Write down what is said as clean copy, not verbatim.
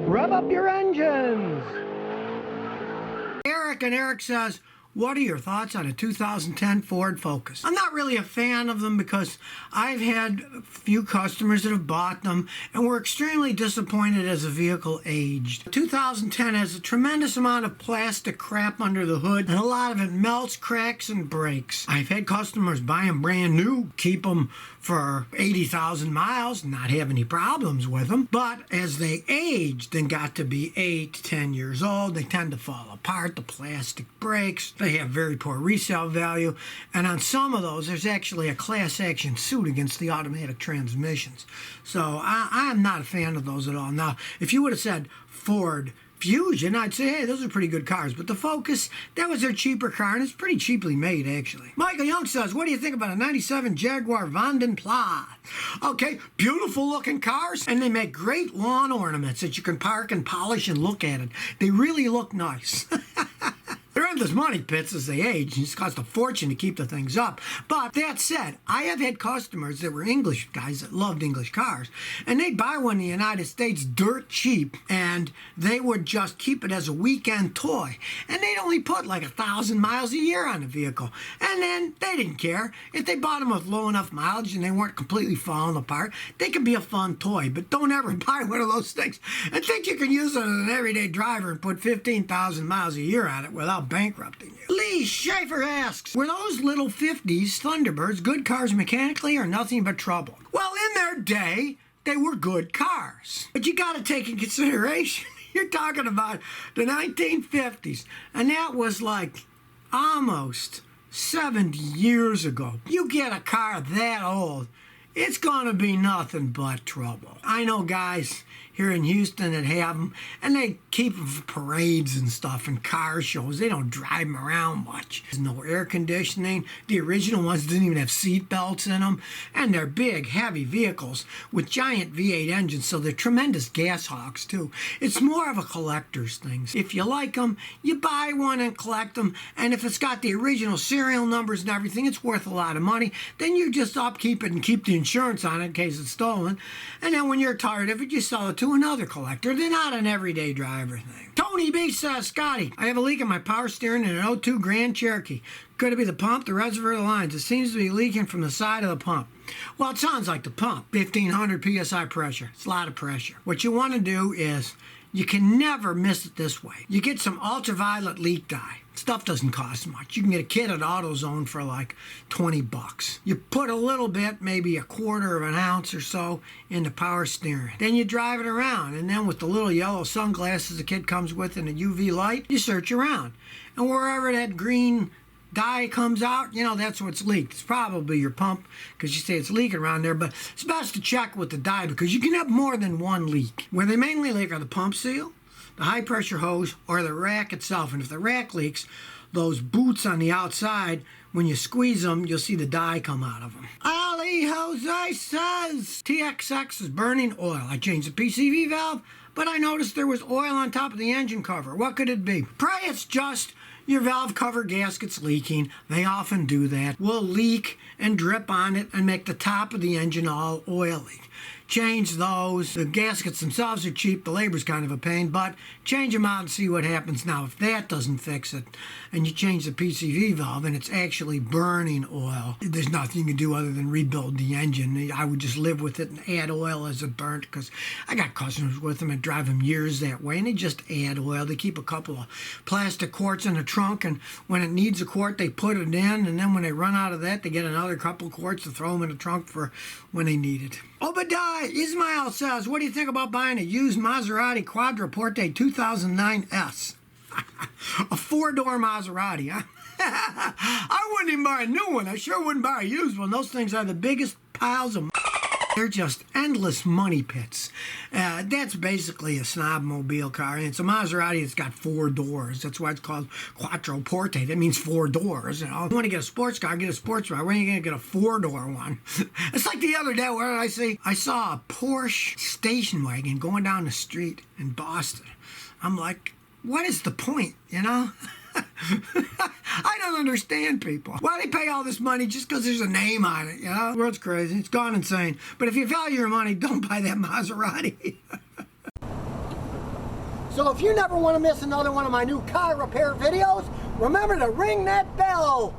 Rev up your engines! Eric says, what are your thoughts on a 2010 Ford Focus? I'm not really a fan of them because I've had a few customers that have bought them and were extremely disappointed as the vehicle aged. 2010 has a tremendous amount of plastic crap under the hood, and a lot of it melts, cracks, and breaks. I've had customers buy them brand new, keep them for 80,000 miles, not have any problems with them, but as they aged and got to be 8 to 10 years old, they tend to fall apart, the plastic breaks, they have very poor resale value, and on some of those there's actually a class action suit against the automatic transmissions. So I'm not a fan of those at all. Now, if you would have said Ford Fusion, I'd say, hey, those are pretty good cars. But the Focus, that was their cheaper car, and it's pretty cheaply made, actually. Michael Young says, what do you think about a 97 Jaguar Vanden Plas? Okay, beautiful looking cars, and they make great lawn ornaments that you can park and polish and look at it. They really look nice. They're endless money pits as they age. It's cost a fortune to keep the things up. But that said, I have had customers that were English guys that loved English cars, and they'd buy one in the United States dirt cheap, and they would just keep it as a weekend toy. And they'd only put like 1,000 miles a year on the vehicle. And then they didn't care. If they bought them with low enough mileage and they weren't completely falling apart, they could be a fun toy. But don't ever buy one of those things and think you can use it as an everyday driver and put 15,000 miles a year on it without bankrupting you. Lee Schaefer asks, were those little 50s Thunderbirds good cars mechanically or nothing but trouble? Well, in their day, they were good cars. But you got to take in consideration, you're talking about the 1950s, and that was like almost 70 years ago. You get a car that old, it's going to be nothing but trouble. I know guys here in Houston that have them, and they keep them for parades and stuff and car shows. They don't drive them around much. There's no air conditioning. The original ones didn't even have seat belts in them, and they're big, heavy vehicles with giant V8 engines, so they're tremendous gas hogs too. It's more of a collector's thing. If you like them, you buy one and collect them, and if it's got the original serial numbers and everything, it's worth a lot of money. Then you just upkeep it and keep the insurance on it in case it's stolen, and then when you're tired of it, you sell it to another collector. They're not an everyday driver thing. Tony B says, Scotty, I have a leak in my power steering in an '02 Grand Cherokee. Could it be the pump, the reservoir, or the lines? It seems to be leaking from the side of the pump. Well, it sounds like the pump. 1,500 PSI pressure. It's a lot of pressure. What you want to do is, you can never miss it this way. You get some ultraviolet leak dye. Stuff doesn't cost much. You can get a kit at AutoZone for like 20 bucks. You put a little bit, maybe 1/4 of an ounce or so, in the power steering. Then you drive it around, and then with the little yellow sunglasses the kit comes with and a UV light, you search around. And wherever that green dye comes out, you know, that's what's leaked. It's probably your pump, because you say it's leaking around there, but it's best to check with the dye because you can have more than one leak. Where they mainly leak are the pump seal, the high pressure hose, or the rack itself. And if the rack leaks, those boots on the outside, when you squeeze them, you'll see the dye come out of them. Ali Jose says, TXX is burning oil. I changed the PCV valve, but I noticed there was oil on top of the engine cover. What could it be? Pray it's just your valve cover gasket's leaking. They often do that. Will leak and drip on it and make the top of the engine all oily. Change those. The gaskets themselves are cheap. The labor's kind of a pain, but change them out and see what happens. Now, if that doesn't fix it, and you change the PCV valve and it's actually burning oil, there's nothing you can do other than rebuild the engine. I would just live with it and add oil as it burnt, because I got customers with them and drive them years that way, and they just add oil. They keep a couple of plastic quarts in the trunk, and when it needs a quart, they put it in, and then when they run out of that, they get another couple of quarts to throw them in the trunk for when they need it. Obadiah Ismail says, what do you think about buying a used Maserati Quattroporte 2009 S? A 4-door Maserati, huh? I wouldn't even buy a new one. I sure wouldn't buy a used one. Those things are the biggest piles of they're just endless money pits. That's basically a snobmobile car. And it's a Maserati that's got 4 doors. That's why it's called Quattroporte. That means 4 doors. You know, if you want to get a sports car, get a sports car. When are you going to get a 4-door one? It's like the other day, what did I see? I saw a Porsche station wagon going down the street in Boston. I'm like, what is the point, you know? I don't understand people. Why they pay all this money just because there's a name on it, you know? The world's crazy. It's gone insane. But if you value your money, don't buy that Maserati. So if you never want to miss another one of my new car repair videos, remember to ring that bell.